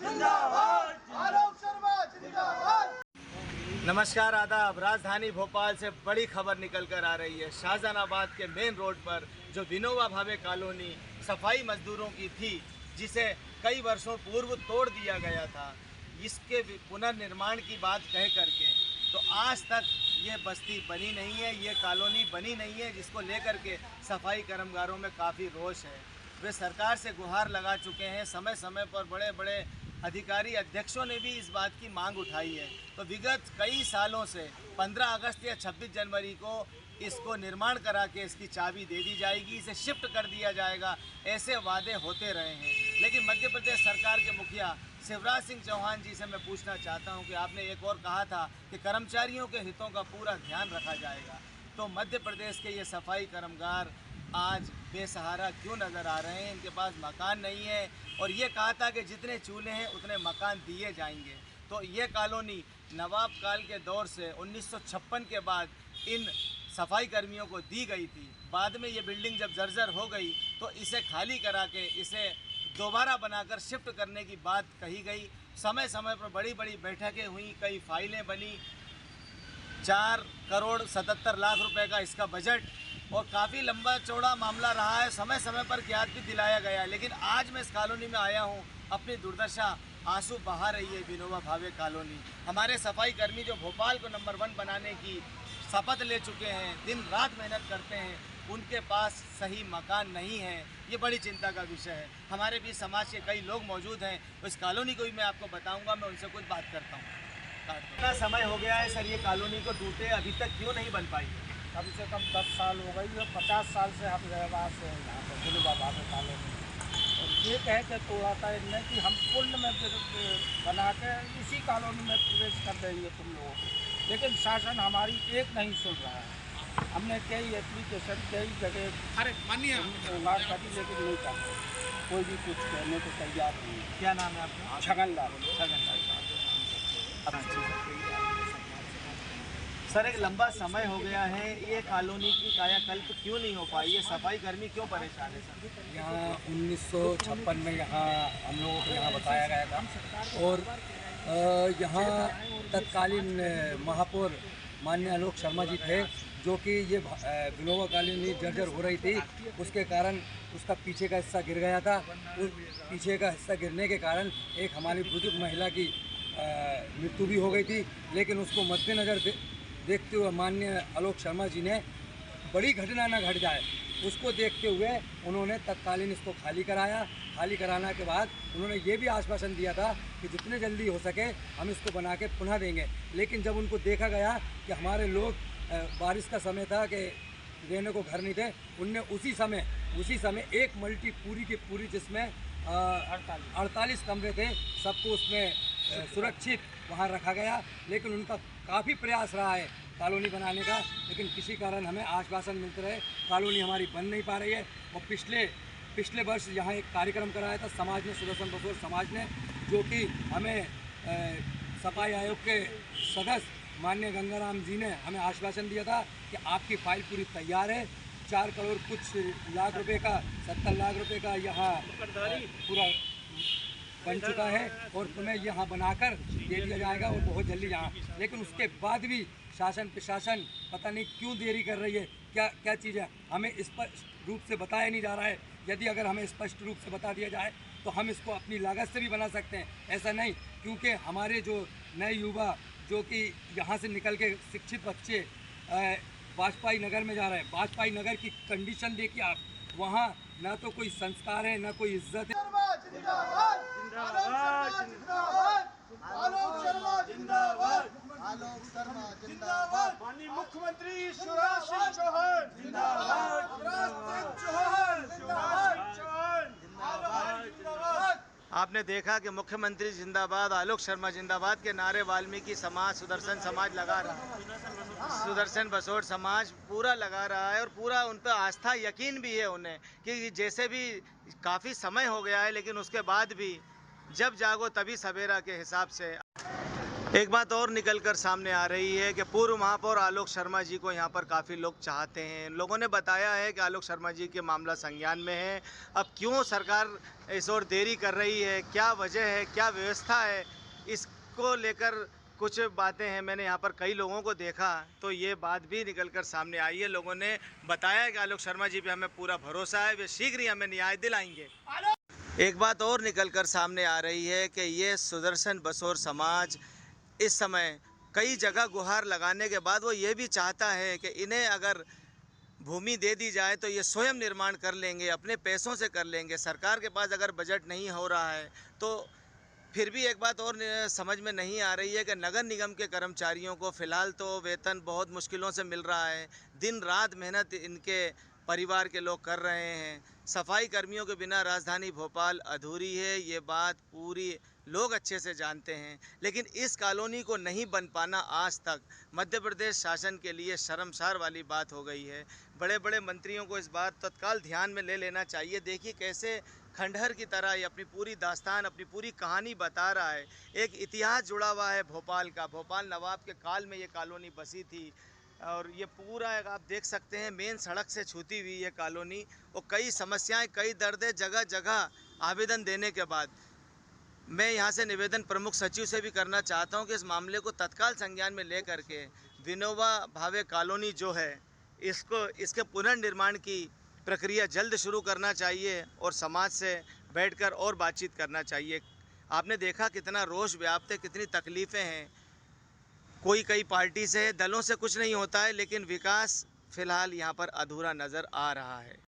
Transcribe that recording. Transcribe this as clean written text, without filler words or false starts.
आलोक शर्मा जिंदाबाद। नमस्कार, आदाब। राजधानी भोपाल से बड़ी खबर निकल कर आ रही है। शाहजहानाबाद के मेन रोड पर जो विनोबा भावे कॉलोनी सफाई मजदूरों की थी, जिसे कई वर्षों पूर्व तोड़ दिया गया था, इसके पुनर्निर्माण की बात कह करके तो आज तक ये बस्ती बनी नहीं है, ये कॉलोनी बनी नहीं है, जिसको लेकर के सफाई कर्मगारों में काफ़ी रोष है। वे सरकार से गुहार लगा चुके हैं। समय समय पर बड़े बड़े अधिकारी अध्यक्षों ने भी इस बात की मांग उठाई है। तो विगत कई सालों से 15 अगस्त या 26 जनवरी को इसको निर्माण करा के इसकी चाबी दे दी जाएगी, इसे शिफ्ट कर दिया जाएगा, ऐसे वादे होते रहे हैं। लेकिन मध्य प्रदेश सरकार के मुखिया शिवराज सिंह चौहान जी से मैं पूछना चाहता हूं कि आपने एक और कहा था कि कर्मचारियों के हितों का पूरा ध्यान रखा जाएगा, तो मध्य प्रदेश के ये सफाई कर्मगार आज बेसहारा क्यों नज़र आ रहे हैं? इनके पास मकान नहीं है और ये कहा था कि जितने चूल्हे हैं उतने मकान दिए जाएंगे। तो ये कॉलोनी नवाब काल के दौर से 1956 के बाद इन सफाई कर्मियों को दी गई थी। बाद में ये बिल्डिंग जब जर्जर हो गई तो इसे खाली करा के इसे दोबारा बनाकर शिफ्ट करने की बात कही गई। समय समय पर बड़ी बड़ी बैठकें हुई, कई फाइलें बनी। 4 करोड़ 77 लाख रुपए का इसका बजट और काफ़ी लंबा चौड़ा मामला रहा है। समय समय पर ज्ञात भी दिलाया गया, लेकिन आज मैं इस कॉलोनी में आया हूँ, अपनी दुर्दशा आंसू बहा रही है विनोबा भावे कॉलोनी। हमारे सफाई कर्मी जो भोपाल को नंबर 1 बनाने की शपथ ले चुके हैं, दिन रात मेहनत करते हैं, उनके पास सही मकान नहीं है। ये बड़ी चिंता का विषय है। हमारे बीच समाज के कई लोग मौजूद हैं, इस कॉलोनी को भी मैं आपको बताऊँगा, मैं उनसे कुछ बात करता हूँ। कितना समय हो गया है सर ये कॉलोनी को टूटे, अभी तक क्यों नहीं बन पाई? कम से कम 10 साल हो गई और 50 साल से हम रहवास हैं यहाँ पर विनोबा भावे कॉलोनी। और ये कह के तोड़ा था इनने कि हम पुल में बना के इसी कॉलोनी में प्रवेश कर देंगे तुम लोगों को, लेकिन शासन हमारी एक नहीं सुन रहा है। हमने कई एप्लीकेशन कई जगह बात करी, लेकिन नहीं कर कोई भी कुछ कहने को तैयार नहीं। क्या नाम है आपका? छगनलाल। सर, एक लंबा समय हो गया है, ये कॉलोनी की कायाकल्प क्यों नहीं हो पाई? ये सफाई कर्मी क्यों परेशान है सर? यहाँ 1956 में यहाँ हम लोगों को यहाँ बताया गया था और यहाँ तत्कालीन महापौर माननीय आलोक शर्मा जी थे, जो कि ये विनोबा कॉलोनी जर्जर हो रही थी, उसके कारण उसका पीछे का हिस्सा गिर गया था। उस पीछे का हिस्सा गिरने के कारण एक हमारी बुजुर्ग महिला की मृत्यु भी हो गई थी, लेकिन उसको मद्देनज़र देखते हुए माननीय आलोक शर्मा जी ने बड़ी घटना न घट जाए उसको देखते हुए उन्होंने तत्कालीन इसको खाली कराया। खाली कराने के बाद उन्होंने ये भी आश्वासन दिया था कि जितने जल्दी हो सके हम इसको बना के पुनः देंगे। लेकिन जब उनको देखा गया कि हमारे लोग बारिश का समय था कि रहने को घर नहीं थे, उनने उसी समय एक मल्टी पूरी की पूरी जिसमें 48 कमरे थे, सबको उसमें सुरक्षित वहाँ रखा गया। लेकिन उनका काफ़ी प्रयास रहा है कॉलोनी बनाने का, लेकिन किसी कारण हमें आश्वासन मिलते रहे, कॉलोनी हमारी बन नहीं पा रही है। और पिछले वर्ष यहाँ एक कार्यक्रम कराया था समाज ने, सुदर्शन बसोर समाज ने, जो कि हमें सफाई आयोग के सदस्य माननीय गंगाराम जी ने हमें आश्वासन दिया था कि आपकी फाइल पूरी तैयार है, 4 करोड़ कुछ लाख रुपए का 70 लाख रुपए का यहाँ पूरा बन चुका है और तुम्हें यहाँ बनाकर दे दिया जाएगा और बहुत जल्दी यहाँ। लेकिन उसके बाद भी शासन प्रशासन पता नहीं क्यों देरी कर रही है, क्या चीज़ है हमें स्पष्ट रूप से बताया नहीं जा रहा है। यदि अगर हमें स्पष्ट रूप से बता दिया जाए तो हम इसको अपनी लागत से भी बना सकते हैं, ऐसा नहीं। क्योंकि हमारे जो नए युवा जो कि यहाँ से निकल के शिक्षित बच्चे वाजपेयी नगर में जा रहे हैं, वाजपेयी नगर की कंडीशन देखिए आप, वहाँ ना तो कोई संस्कार है, ना कोई इज्जत है। आलोक शर्मा जिंदाबाद। आलोक शर्मा जिंदाबाद। माननीय मुख्यमंत्री शिवराज सिंह चौहान जिंदाबाद। आपने देखा कि मुख्यमंत्री जिंदाबाद, आलोक शर्मा जिंदाबाद के नारे वाल्मीकि समाज, सुदर्शन समाज लगा रहा है, सुदर्शन बसोर समाज पूरा लगा रहा है और पूरा उन पर आस्था यकीन भी है उन्हें कि जैसे भी काफ़ी समय हो गया है, लेकिन उसके बाद भी जब जागो तभी सवेरा के हिसाब से एक बात और निकल कर सामने आ रही है कि पूर्व महापौर आलोक शर्मा जी को यहाँ पर काफ़ी लोग चाहते हैं। लोगों ने बताया है कि आलोक शर्मा जी के मामला संज्ञान में है। अब क्यों सरकार इस ओर देरी कर रही है, क्या वजह है, क्या व्यवस्था है, इसको लेकर कुछ बातें हैं। मैंने यहाँ पर कई लोगों को देखा तो ये बात भी निकल कर सामने आई है। लोगों ने बताया कि आलोक शर्मा जी पे हमें पूरा भरोसा है, वे शीघ्र ही हमें न्याय दिलाएंगे। एक बात और निकल कर सामने आ रही है कि ये सुदर्शन बसोर समाज इस समय कई जगह गुहार लगाने के बाद वो ये भी चाहता है कि इन्हें अगर भूमि दे दी जाए तो ये स्वयं निर्माण कर लेंगे, अपने पैसों से कर लेंगे। सरकार के पास अगर बजट नहीं हो रहा है तो फिर भी एक बात और समझ में नहीं आ रही है कि नगर निगम के कर्मचारियों को फ़िलहाल तो वेतन बहुत मुश्किलों से मिल रहा है। दिन रात मेहनत इनके परिवार के लोग कर रहे हैं। सफाई कर्मियों के बिना राजधानी भोपाल अधूरी है, ये बात पूरी लोग अच्छे से जानते हैं। लेकिन इस कॉलोनी को नहीं बन पाना आज तक मध्य प्रदेश शासन के लिए शर्मसार वाली बात हो गई है। बड़े बड़े मंत्रियों को इस बात तत्काल ध्यान में ले लेना चाहिए। देखिए कैसे खंडहर की तरह ये अपनी पूरी दास्तान, अपनी पूरी कहानी बता रहा है। एक इतिहास जुड़ा हुआ है भोपाल का। भोपाल नवाब के काल में ये कॉलोनी बसी थी और ये पूरा आप देख सकते हैं मेन सड़क से छूती हुई ये कॉलोनी। और कई समस्याएं, कई दर्द है। जगह जगह आवेदन देने के बाद मैं यहाँ से निवेदन प्रमुख सचिव से भी करना चाहता हूँ कि इस मामले को तत्काल संज्ञान में ले करके विनोबा भावे कॉलोनी जो है इसके पुनर्निर्माण की प्रक्रिया जल्द शुरू करना चाहिए और समाज से बैठकर और बातचीत करना चाहिए। आपने देखा कितना रोष व्याप्त है, कितनी तकलीफ़ें हैं। कोई कई पार्टी से, दलों से कुछ नहीं होता है, लेकिन विकास फ़िलहाल यहाँ पर अधूरा नज़र आ रहा है।